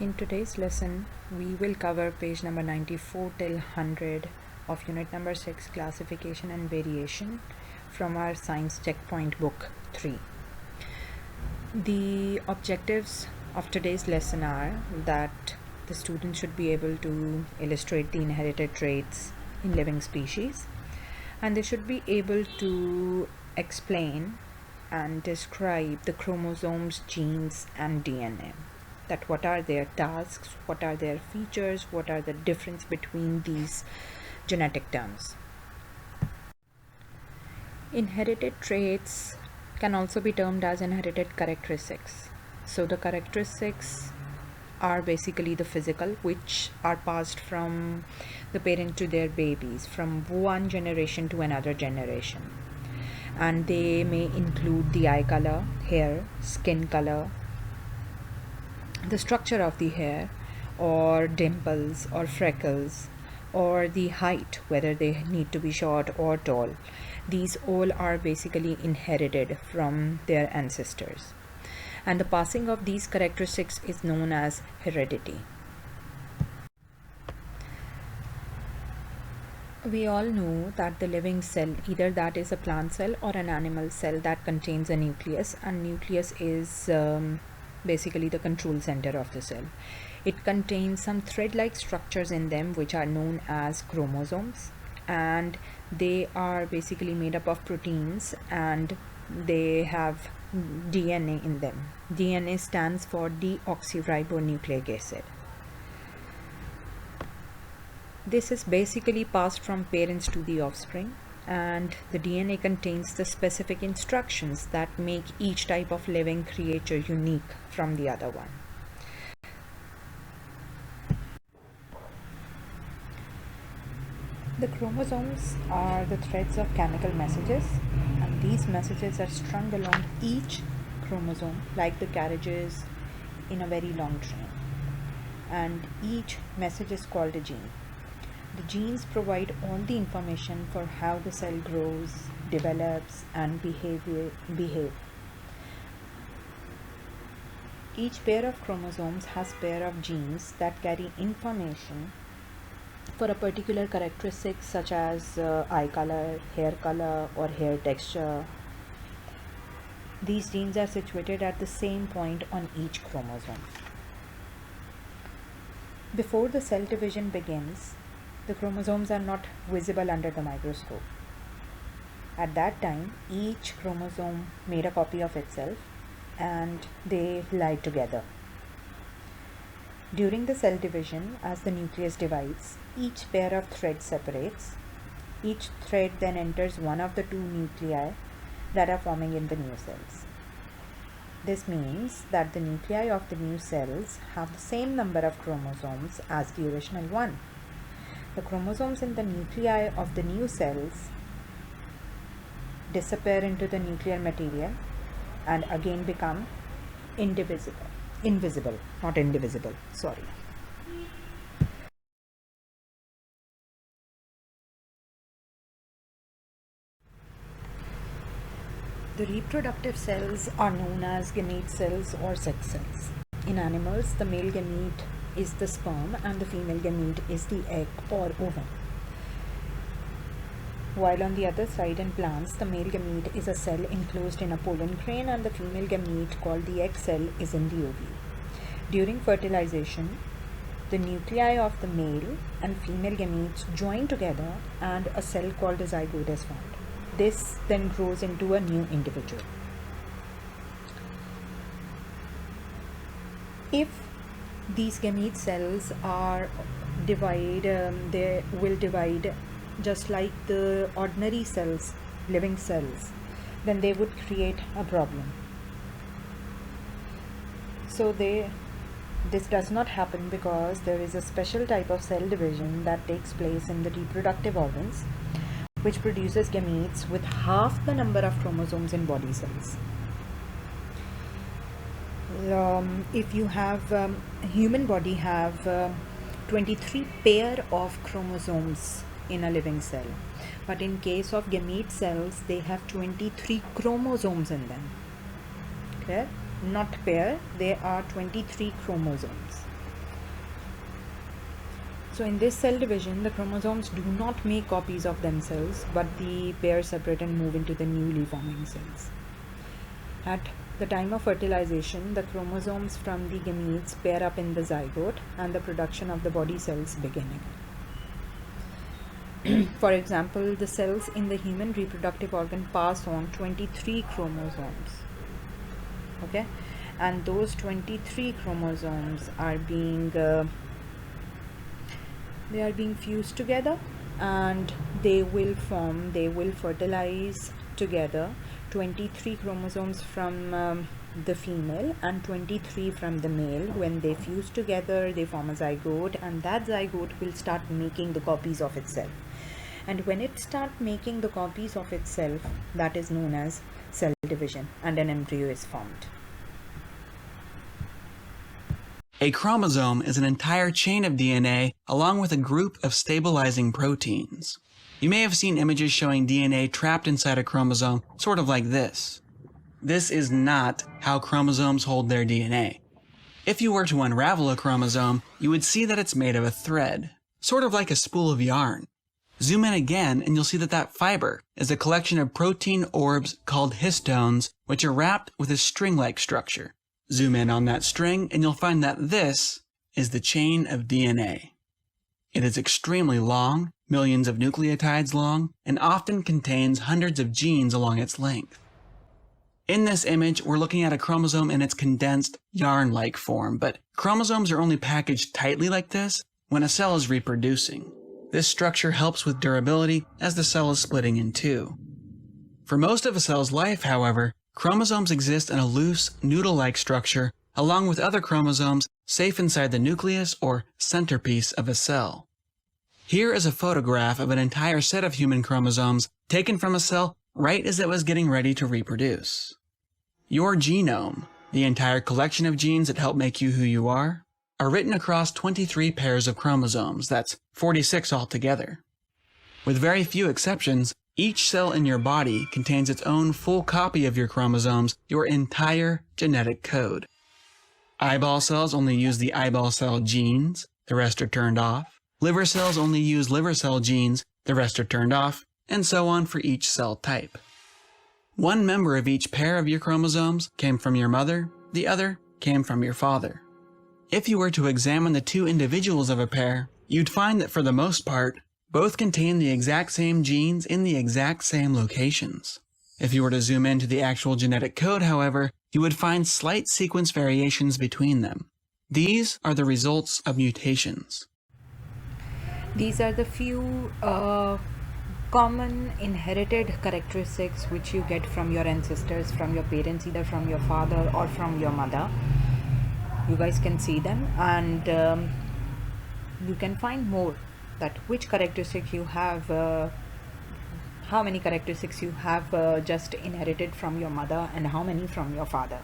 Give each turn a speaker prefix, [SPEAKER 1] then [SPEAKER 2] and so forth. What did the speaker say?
[SPEAKER 1] In today's lesson, we will cover page number 94 till 100 of unit number 6, classification and variation, from our science checkpoint book 3. The objectives of today's lesson are that the student should be able to illustrate the inherited traits in living species, and they should be able to explain and describe the chromosomes, genes and DNA. That what are their tasks, what are their features, what are the difference between these genetic terms. Inherited traits can also be termed as inherited characteristics. So the characteristics are basically the physical, which are passed from the parent to their babies, from one generation to another generation. And they may include the eye color, hair, skin color, the structure of the hair, or dimples or freckles, or the height, whether they need to be short or tall. These all are basically inherited from their ancestors, and the passing of these characteristics is known as heredity. We all know that the living cell, either that is a plant cell or an animal cell, that contains a nucleus, and nucleus is basically the control center of the cell. It contains some thread-like structures in them which are known as chromosomes, and they are basically made up of proteins, and they have DNA in them. DNA stands for deoxyribonucleic acid. This is basically passed from parents to the offspring, and the DNA contains the specific instructions that make each type of living creature unique from the other one. The chromosomes are the threads of chemical messages, and these messages are strung along each chromosome like the carriages in a very long train, and each message is called a gene. The genes provide all the information for how the cell grows, develops and behave. Each pair of chromosomes has pair of genes that carry information for a particular characteristic, such as eye color, hair color or hair texture. These genes are situated at the same point on each chromosome. Before the cell division begins, the chromosomes are not visible under the microscope. At that time, each chromosome made a copy of itself and they lie together. During the cell division, as the nucleus divides, each pair of threads separates. Each thread then enters one of the two nuclei that are forming in the new cells. This means that the nuclei of the new cells have the same number of chromosomes as the original one. The chromosomes in the nuclei of the new cells disappear into the nuclear material and again become invisible, not indivisible, sorry. The reproductive cells are known as gamete cells or sex cells. In animals, the male gamete is the sperm and the female gamete is the egg or ovum. While on the other side, in plants, the male gamete is a cell enclosed in a pollen grain and the female gamete, called the egg cell, is in the ovule. During fertilization, the nuclei of the male and female gametes join together and a cell called a zygote is formed. This then grows into a new individual. If these gamete cells are they will divide just like the ordinary cells, living cells, then they would create a problem. So this does not happen because there is a special type of cell division that takes place in the reproductive organs, which produces gametes with half the number of chromosomes in body cells. If you have human body have 23 pair of chromosomes in a living cell, but in case of gamete cells they have 23 chromosomes in them. Okay, not pair, they are 23 chromosomes. So in this cell division, the chromosomes do not make copies of themselves, but the pair separate and move into the newly forming cells. At the time of fertilization, the chromosomes from the gametes pair up in the zygote and the production of the body cells beginning. For example, the cells in the human reproductive organ pass on 23 chromosomes. Okay, and those 23 chromosomes are being fused together, and they will fertilize together 23 chromosomes from the female and 23 from the male. When they fuse together, they form a zygote, and that zygote will start making the copies of itself. And when it starts making the copies of itself, that is known as cell division, and an embryo is formed.
[SPEAKER 2] A chromosome is an entire chain of DNA along with a group of stabilizing proteins. You may have seen images showing DNA trapped inside a chromosome, sort of like this. This is not how chromosomes hold their DNA. If you were to unravel a chromosome, you would see that it's made of a thread, sort of like a spool of yarn. Zoom in again and you'll see that fiber is a collection of protein orbs called histones, which are wrapped with a string-like structure. Zoom in on that string and you'll find that this is the chain of DNA. It is extremely long, millions of nucleotides long, and often contains hundreds of genes along its length. In this image, we're looking at a chromosome in its condensed, yarn-like form, but chromosomes are only packaged tightly like this when a cell is reproducing. This structure helps with durability as the cell is splitting in two. For most of a cell's life, however, chromosomes exist in a loose, noodle-like structure along with other chromosomes safe inside the nucleus or centerpiece of a cell. Here is a photograph of an entire set of human chromosomes taken from a cell right as it was getting ready to reproduce. Your genome, the entire collection of genes that help make you who you are written across 23 pairs of chromosomes. That's 46 altogether. With very few exceptions, each cell in your body contains its own full copy of your chromosomes, your entire genetic code. Eyeball cells only use the eyeball cell genes, the rest are turned off. Liver cells only use liver cell genes, the rest are turned off, and so on for each cell type. One member of each pair of your chromosomes came from your mother, the other came from your father. If you were to examine the two individuals of a pair, you'd find that for the most part, both contain the exact same genes in the exact same locations. If you were to zoom into the actual genetic code, however, you would find slight sequence variations between them. These are the results of mutations.
[SPEAKER 1] These are the few common inherited characteristics which you get from your ancestors, from your parents, either from your father or from your mother. You guys can see them, and you can find more, that which characteristic you have, how many characteristics you have just inherited from your mother and how many from your father.